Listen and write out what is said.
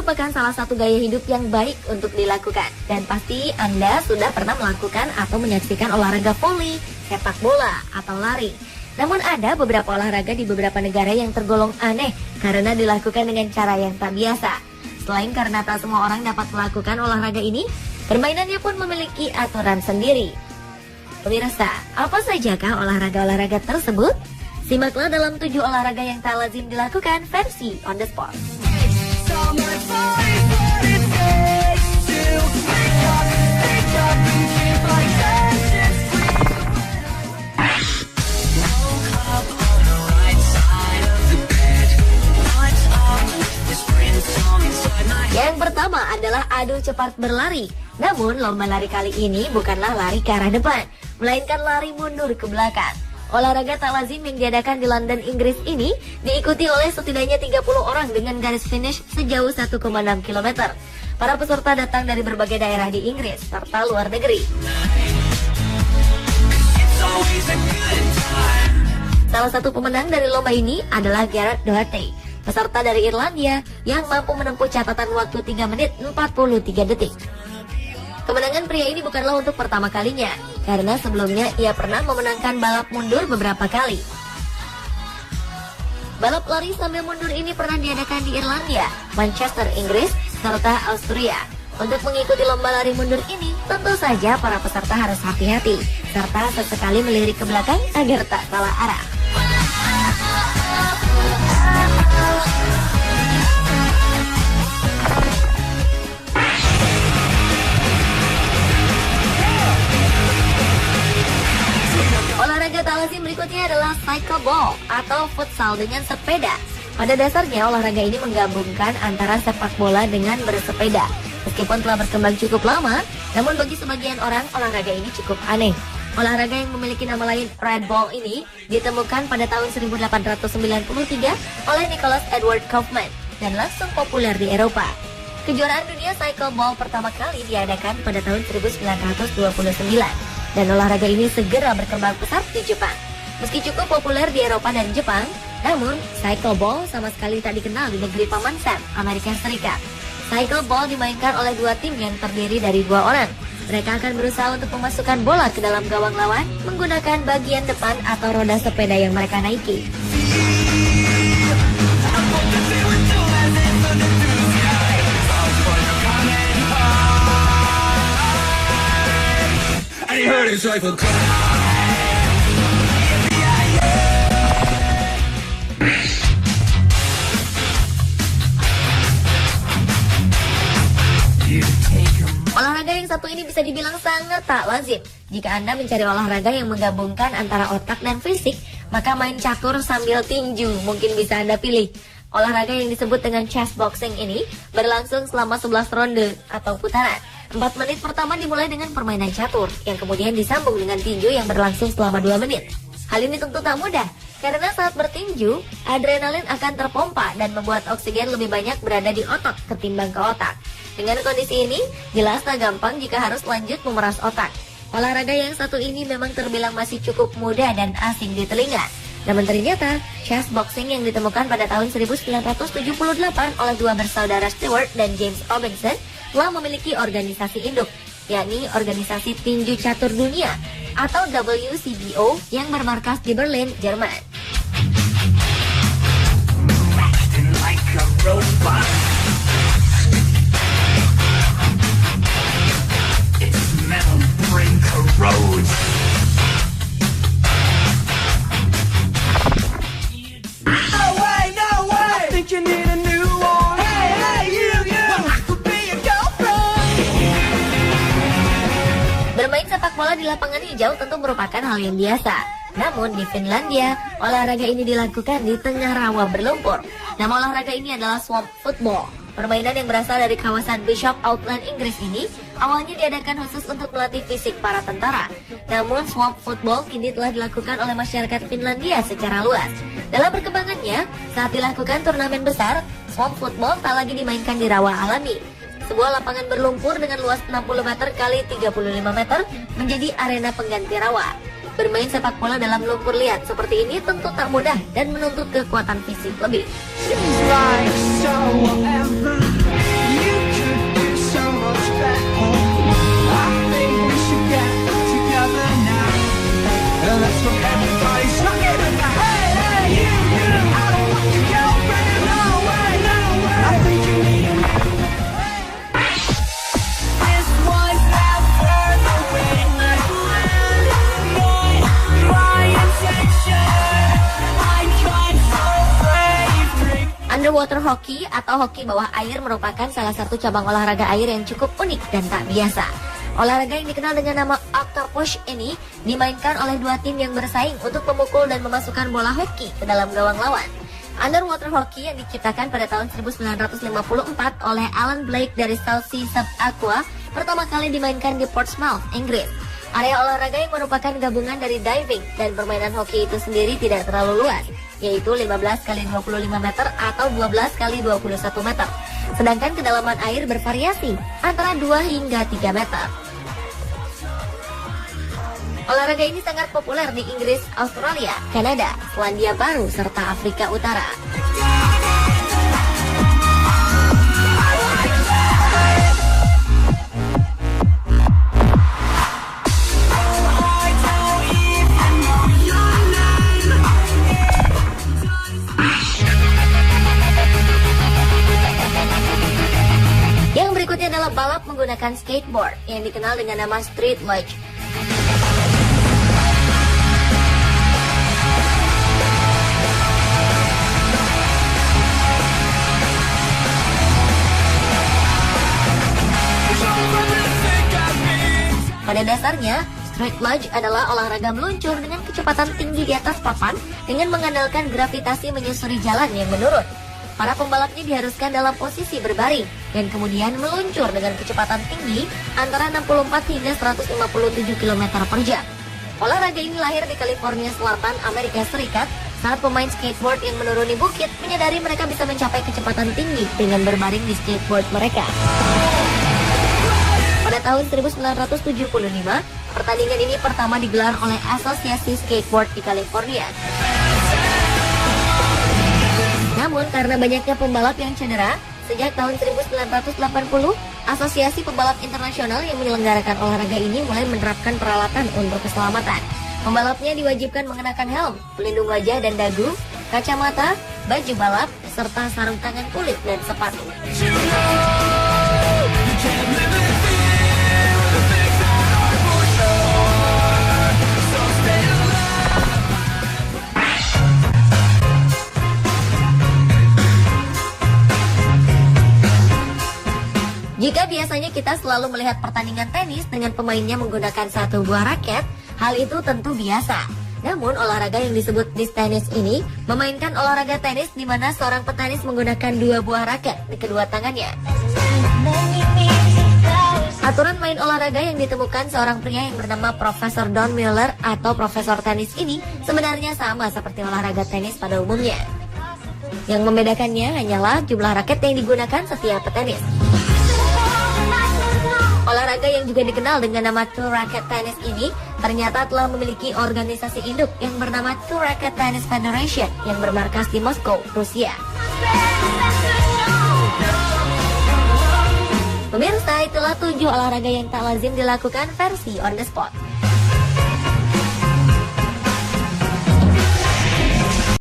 merupakan salah satu gaya hidup yang baik untuk dilakukan. Dan pasti Anda sudah pernah melakukan atau menyaksikan olahraga voli, sepak bola, atau lari. Namun ada beberapa olahraga di beberapa negara yang tergolong aneh karena dilakukan dengan cara yang tak biasa. Selain karena tak semua orang dapat melakukan olahraga ini, permainannya pun memiliki aturan sendiri. Pemirsa, apa sajakah olahraga-olahraga tersebut? Simaklah dalam 7 olahraga yang tak lazim dilakukan versi On The Spot. Yang pertama adalah adu cepat berlari. Namun lomba lari kali ini bukanlah lari ke arah depan, melainkan lari mundur ke belakang. Olahraga tak lazim yang diadakan di London, Inggris ini diikuti oleh setidaknya 30 orang dengan garis finish sejauh 1,6 km. Para peserta datang dari berbagai daerah di Inggris serta luar negeri. Salah satu pemenang dari lomba ini adalah Gareth Doherty, peserta dari Irlandia yang mampu menempuh catatan waktu 3 menit 43 detik. Kemenangan pria ini bukanlah untuk pertama kalinya, karena sebelumnya ia pernah memenangkan balap mundur beberapa kali. Balap lari sambil mundur ini pernah diadakan di Irlandia, Manchester, Inggris, serta Austria. Untuk mengikuti lomba lari mundur ini, tentu saja para peserta harus hati-hati, serta sesekali melirik ke belakang agar tak salah arah. Olahraga tak lazim berikutnya adalah cycle ball atau futsal dengan sepeda. Pada dasarnya olahraga ini menggabungkan antara sepak bola dengan bersepeda. Meskipun telah berkembang cukup lama, namun bagi sebagian orang olahraga ini cukup aneh. Olahraga yang memiliki nama lain red ball ini ditemukan pada tahun 1893 oleh Nicholas Edward Kaufman dan langsung populer di Eropa. Kejuaraan dunia cycle ball pertama kali diadakan pada tahun 1929. Dan olahraga ini segera berkembang pesat di Jepang. Meski cukup populer di Eropa dan Jepang, namun cycle ball sama sekali tak dikenal di negeri Paman Sam, Amerika Serikat. Cycle ball dimainkan oleh 2 tim yang terdiri dari 2 orang. Mereka akan berusaha untuk memasukkan bola ke dalam gawang lawan menggunakan bagian depan atau roda sepeda yang mereka naiki. Olahraga yang satu ini bisa dibilang sangat tak lazim. Jika Anda mencari olahraga yang menggabungkan antara otak dan fisik, maka main catur sambil tinju mungkin bisa Anda pilih. Olahraga yang disebut dengan chess boxing ini berlangsung selama 11 ronde atau putaran. 4 menit pertama dimulai dengan permainan catur, yang kemudian disambung dengan tinju yang berlangsung selama 2 menit. Hal ini tentu tak mudah, karena saat bertinju, adrenalin akan terpompa dan membuat oksigen lebih banyak berada di otot ketimbang ke otak. Dengan kondisi ini, jelas tak gampang jika harus lanjut memeras otak. Olahraga yang satu ini memang terbilang masih cukup mudah dan asing di telinga. Namun ternyata, chess boxing yang ditemukan pada tahun 1978 oleh 2 bersaudara Stewart dan James Robinson telah memiliki organisasi induk, yakni Organisasi Tinju Catur Dunia atau WCBO yang bermarkas di Berlin, Jerman. Bermain sepak bola di lapangan hijau tentu merupakan hal yang biasa. Namun di Finlandia, olahraga ini dilakukan di tengah rawa berlumpur. Nama olahraga ini adalah swamp football. Permainan yang berasal dari kawasan Bishop Auckland, Inggris ini awalnya diadakan khusus untuk melatih fisik para tentara. Namun swamp football kini telah dilakukan oleh masyarakat Finlandia secara luas. Dalam perkembangannya, saat dilakukan turnamen besar, swamp football tak lagi dimainkan di rawa alami. Sebuah lapangan berlumpur dengan luas 60 meter kali 35 meter menjadi arena pengganti rawa. Bermain sepak bola dalam lumpur liat seperti ini tentu tak mudah dan menuntut kekuatan fisik lebih. Underwater hockey atau hoki bawah air merupakan salah satu cabang olahraga air yang cukup unik dan tak biasa. Olahraga yang dikenal dengan nama octopus ini dimainkan oleh dua tim yang bersaing untuk memukul dan memasukkan bola hoki ke dalam gawang lawan. Underwater hockey yang diciptakan pada tahun 1954 oleh Alan Blake dari South Sea Sub Aqua pertama kali dimainkan di Portsmouth, Inggris. Area olahraga yang merupakan gabungan dari diving dan permainan hoki itu sendiri tidak terlalu luas, yaitu 15 kali 25 meter atau 12 kali 21 meter. Sedangkan kedalaman air bervariasi antara 2 hingga 3 meter. Olahraga ini sangat populer di Inggris, Australia, Kanada, Selandia Baru, serta Afrika Utara. Yang berikutnya adalah balap menggunakan skateboard yang dikenal dengan nama street luge. Pada dasarnya, street luge adalah olahraga meluncur dengan kecepatan tinggi di atas papan dengan mengandalkan gravitasi menyusuri jalan yang menurun. Para pembalapnya diharuskan dalam posisi berbaring dan kemudian meluncur dengan kecepatan tinggi antara 64 hingga 157 km per jam. Olahraga ini lahir di California Selatan, Amerika Serikat saat pemain skateboard yang menuruni bukit menyadari mereka bisa mencapai kecepatan tinggi dengan berbaring di skateboard mereka. Pada tahun 1975, pertandingan ini pertama digelar oleh Asosiasi Skateboard di California. Namun karena banyaknya pembalap yang cedera, sejak tahun 1980, Asosiasi Pembalap Internasional yang menyelenggarakan olahraga ini mulai menerapkan peralatan untuk keselamatan. Pembalapnya diwajibkan mengenakan helm, pelindung wajah dan dagu, kacamata, baju balap, serta sarung tangan kulit dan sepatu. Jika biasanya kita selalu melihat pertandingan tenis dengan pemainnya menggunakan satu buah raket, hal itu tentu biasa. Namun olahraga yang disebut disc tennis ini memainkan olahraga tenis di mana seorang petenis menggunakan dua buah raket di kedua tangannya. Aturan main olahraga yang ditemukan seorang pria yang bernama Profesor Don Miller atau Profesor Tenis ini sebenarnya sama seperti olahraga tenis pada umumnya. Yang membedakannya hanyalah jumlah raket yang digunakan setiap petenis. Olahraga yang juga dikenal dengan nama Two Racket Tennis ini ternyata telah memiliki organisasi induk yang bernama Two Racket Tennis Federation yang bermarkas di Moskow, Rusia. Pemirsa, itulah 7 olahraga yang tak lazim dilakukan versi on the spot.